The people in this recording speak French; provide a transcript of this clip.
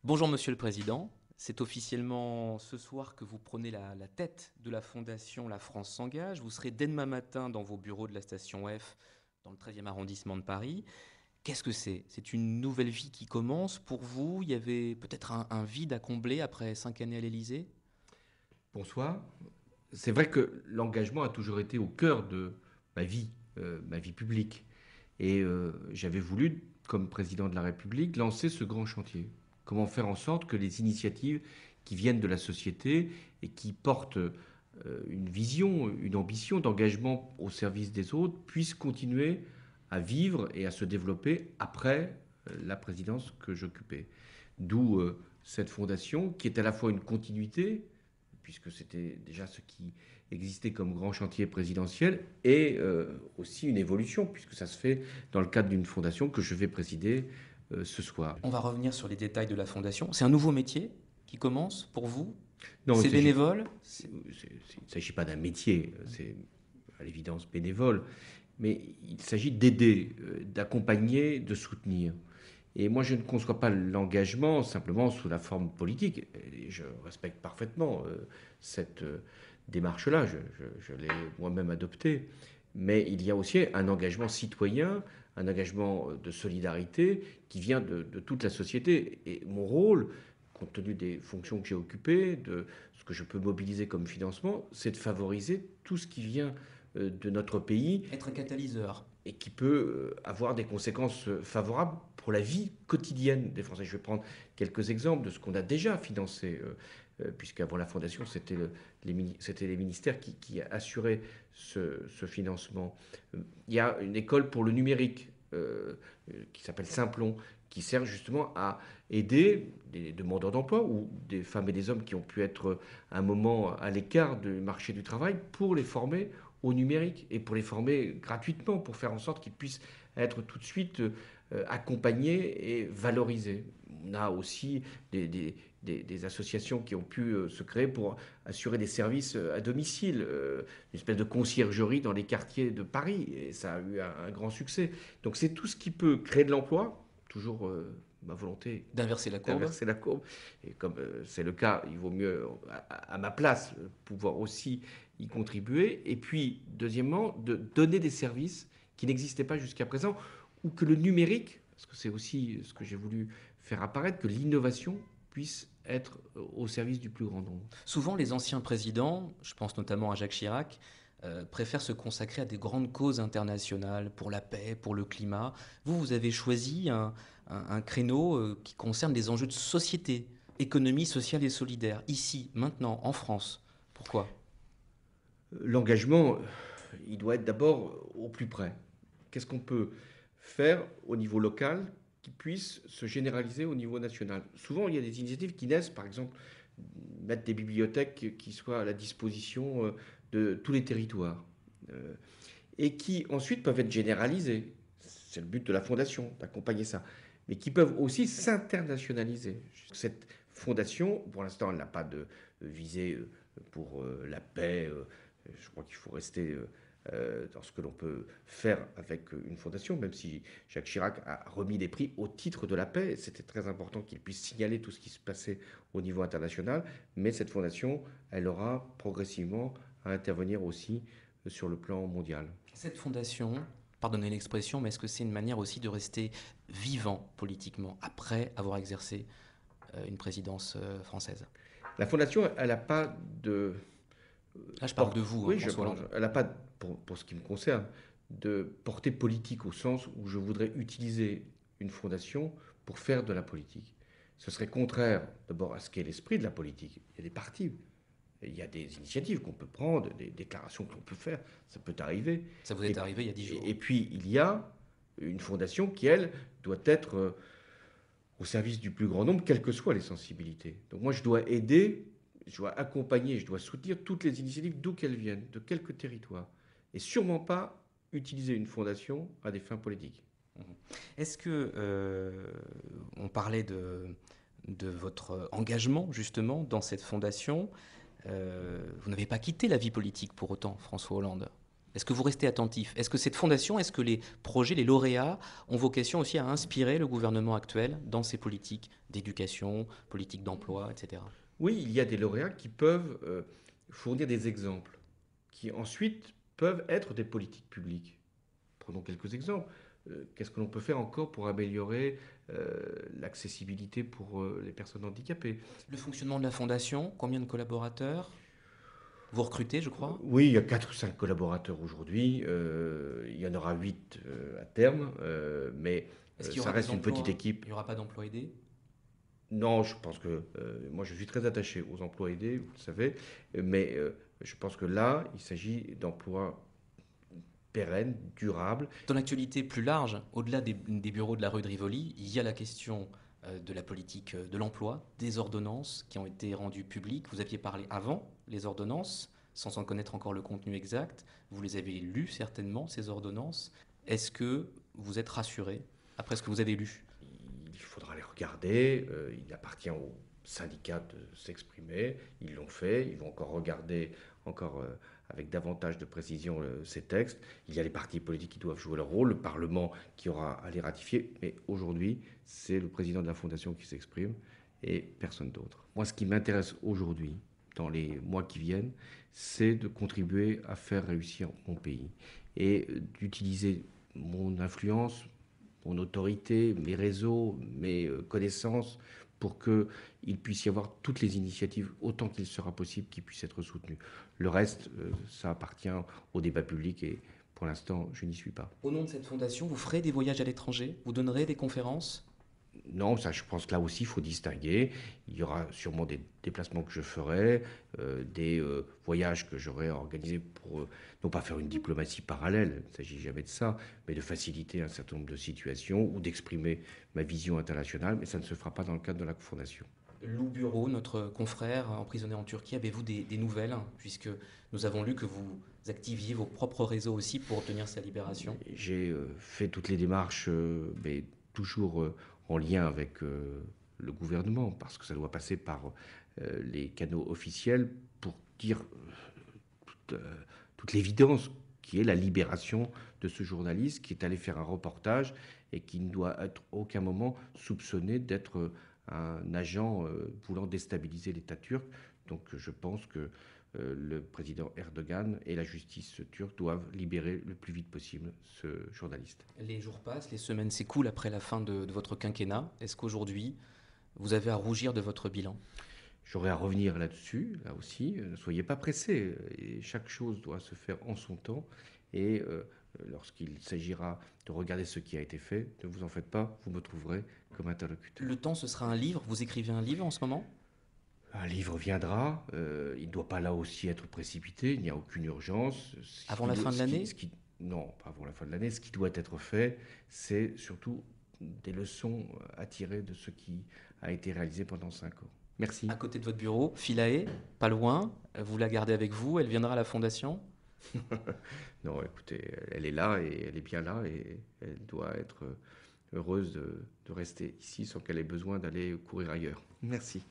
Bonjour Monsieur le Président, c'est officiellement ce soir que vous prenez la tête de la fondation La France s'engage. Vous serez dès demain matin dans vos bureaux de la station F, dans le 13e arrondissement de Paris. Qu'est-ce que c'est? C'est une nouvelle vie qui commence pour vous? Il y avait peut-être un vide à combler après 5 années à l'Élysée? Bonsoir. C'est vrai que l'engagement a toujours été au cœur de ma vie publique. Et j'avais voulu, comme président de la République, lancer ce grand chantier. Comment faire en sorte que les initiatives qui viennent de la société et qui portent une vision, une ambition d'engagement au service des autres puissent continuer à vivre et à se développer après la présidence que j'occupais. D'où cette fondation qui est à la fois une continuité, puisque c'était déjà ce qui existait comme grand chantier présidentiel, et aussi une évolution, puisque ça se fait dans le cadre d'une fondation que je vais présider ce soir. On va revenir sur les détails de la fondation. C'est un nouveau métier qui commence pour vous? Non, C'est bénévole? il ne s'agit pas d'un métier, c'est à l'évidence bénévole, mais il s'agit d'aider, d'accompagner, de soutenir. Et moi, je ne conçois pas l'engagement simplement sous la forme politique. Et je respecte parfaitement cette démarche-là. Je l'ai moi-même adoptée. Mais il y a aussi un engagement citoyen, un engagement de solidarité qui vient de toute la société. Et mon rôle, compte tenu des fonctions que j'ai occupées, de ce que je peux mobiliser comme financement, c'est de favoriser tout ce qui vient de notre pays Être un catalyseur. et qui peut avoir des conséquences favorables pour la vie quotidienne des Français. Je vais prendre quelques exemples de ce qu'on a déjà financé, puisqu'avant la Fondation, c'était les ministères qui assuraient ce financement. Il y a une école pour le numérique qui s'appelle Simplon, qui sert justement à aider des demandeurs d'emploi ou des femmes et des hommes qui ont pu être un moment à l'écart du marché du travail pour les former au numérique et pour les former gratuitement, pour faire en sorte qu'ils puissent être tout de suite accompagnés et valorisés. On a aussi des associations qui ont pu se créer pour assurer des services à domicile, une espèce de conciergerie dans les quartiers de Paris, et ça a eu un grand succès. Donc c'est tout ce qui peut créer de l'emploi, toujours ma volonté D'inverser la courbe? d'inverser la courbe. Et comme c'est le cas, il vaut mieux, à ma place, pouvoir aussi y contribuer. Et puis, deuxièmement, de donner des services qui n'existaient pas jusqu'à présent, ou que le numérique, parce que c'est aussi ce que j'ai voulu faire apparaître, que l'innovation puisse être au service du plus grand nombre. Souvent, les anciens présidents, je pense notamment à Jacques Chirac, préfèrent se consacrer à des grandes causes internationales pour la paix, pour le climat. Vous, vous avez choisi un créneau qui concerne les enjeux de société, économie sociale et solidaire, ici, maintenant, en France. Pourquoi? L'engagement, il doit être d'abord au plus près. Qu'est-ce qu'on peut faire au niveau local qui puisse se généraliser au niveau national? Souvent, il y a des initiatives qui naissent, par exemple, mettre des bibliothèques qui soient à la disposition de tous les territoires et qui ensuite peuvent être généralisées. C'est le but de la fondation, d'accompagner ça, mais qui peuvent aussi s'internationaliser. Cette fondation, pour l'instant, elle n'a pas de visée pour la paix. Je crois qu'il faut rester dans ce que l'on peut faire avec une fondation, même si Jacques Chirac a remis des prix au titre de la paix. C'était très important qu'il puisse signaler tout ce qui se passait au niveau international. Mais cette fondation, elle aura progressivement à intervenir aussi sur le plan mondial. Cette fondation, pardonnez l'expression, mais est-ce que c'est une manière aussi de rester vivant politiquement après avoir exercé une présidence française? La fondation, elle n'a pas de Là, je parle de vous, oui, François Hollande. elle n'a pas, pour ce qui me concerne, de portée politique au sens où je voudrais utiliser une fondation pour faire de la politique. Ce serait contraire d'abord à ce qu'est l'esprit de la politique. Il y a des partis, il y a des initiatives qu'on peut prendre, des déclarations qu'on peut faire, ça peut arriver. Ça vous est arrivé il y a 10 jours. Et puis il y a une fondation qui, elle, doit être au service du plus grand nombre, quelles que soient les sensibilités. Donc moi, je dois aider, je dois accompagner, je dois soutenir toutes les initiatives d'où qu'elles viennent, de quelque territoire. Et sûrement pas utiliser une fondation à des fins politiques. Est-ce que on parlait de votre engagement justement dans cette fondation? Vous n'avez pas quitté la vie politique pour autant, François Hollande. Est-ce que vous restez attentif? Est-ce que cette fondation, est-ce que les projets, les lauréats ont vocation aussi à inspirer le gouvernement actuel dans ses politiques d'éducation, politiques d'emploi, etc.? Oui, il y a des lauréats qui peuvent fournir des exemples, qui ensuite peuvent être des politiques publiques. Prenons quelques exemples. Qu'est-ce que l'on peut faire encore pour améliorer l'accessibilité pour les personnes handicapées? Le fonctionnement de la fondation, combien de collaborateurs? Vous recrutez, je crois? Oui, il y a 4 ou 5 collaborateurs aujourd'hui. Il y en aura 8 à terme, mais Est-ce qu'il y ça aura reste des une petite emplois? équipe. Il n'y aura pas d'emplois aidés? Non, je pense que moi je suis très attaché aux emplois aidés, vous le savez, mais je pense que là, il s'agit d'emplois pérennes, durables. Dans l'actualité plus large, au-delà des bureaux de la rue de Rivoli, il y a la question de la politique de l'emploi, des ordonnances qui ont été rendues publiques. Vous aviez parlé avant les ordonnances, sans en connaître encore le contenu exact. Vous les avez lues certainement, ces ordonnances. Est-ce que vous êtes rassuré après ce que vous avez lu? Il faudra les regarder. Il appartient aux syndicats de s'exprimer. Ils l'ont fait. Ils vont encore regarder encore avec davantage de précision ces textes. Il y a les partis politiques qui doivent jouer leur rôle, le Parlement qui aura à les ratifier. Mais aujourd'hui, c'est le président de la Fondation qui s'exprime et personne d'autre. Moi, ce qui m'intéresse aujourd'hui, dans les mois qui viennent, c'est de contribuer à faire réussir mon pays et d'utiliser mon influence, mon autorité, mes réseaux, mes connaissances, pour qu'il puisse y avoir toutes les initiatives, autant qu'il sera possible, qui puissent être soutenues. Le reste, ça appartient au débat public et pour l'instant, je n'y suis pas. Au nom de cette fondation, vous ferez des voyages à l'étranger? Vous donnerez des conférences? Non, ça, je pense que là aussi, il faut distinguer. Il y aura sûrement des déplacements que je ferai, des voyages que j'aurai organisés pour non pas faire une diplomatie parallèle, il ne s'agit jamais de ça, mais de faciliter un certain nombre de situations ou d'exprimer ma vision internationale, mais ça ne se fera pas dans le cadre de la Fondation. Lou Bureau, notre confrère emprisonné en Turquie, avez-vous des nouvelles? Puisque nous avons lu que vous activiez vos propres réseaux aussi pour obtenir sa libération. J'ai fait toutes les démarches, mais toujours en lien avec le gouvernement, parce que ça doit passer par les canaux officiels pour dire toute, toute l'évidence qui est la libération de ce journaliste qui est allé faire un reportage et qui ne doit être aucun moment soupçonné d'être un agent voulant déstabiliser l'État turc. Donc je pense que le président Erdogan et la justice turque doivent libérer le plus vite possible ce journaliste. Les jours passent, les semaines s'écoulent après la fin de votre quinquennat. Est-ce qu'aujourd'hui, vous avez à rougir de votre bilan? J'aurais à revenir là-dessus, là aussi. Ne soyez pas pressés. Et chaque chose doit se faire en son temps. Et lorsqu'il s'agira de regarder ce qui a été fait, ne vous en faites pas, vous me trouverez comme interlocuteur. Le temps, ce sera un livre. Vous écrivez un livre en ce moment? Un livre viendra. Il ne doit pas là aussi être précipité. Il n'y a aucune urgence. Avant la fin de l'année? Non, pas avant la fin de l'année. Ce qui doit être fait, c'est surtout des leçons à tirer de ce qui a été réalisé pendant 5 ans. Merci. À côté de votre bureau, Philae, pas loin. Vous la gardez avec vous. Elle viendra à la Fondation? Non, écoutez, elle est là et elle est bien là et elle doit être heureuse de rester ici sans qu'elle ait besoin d'aller courir ailleurs. Merci.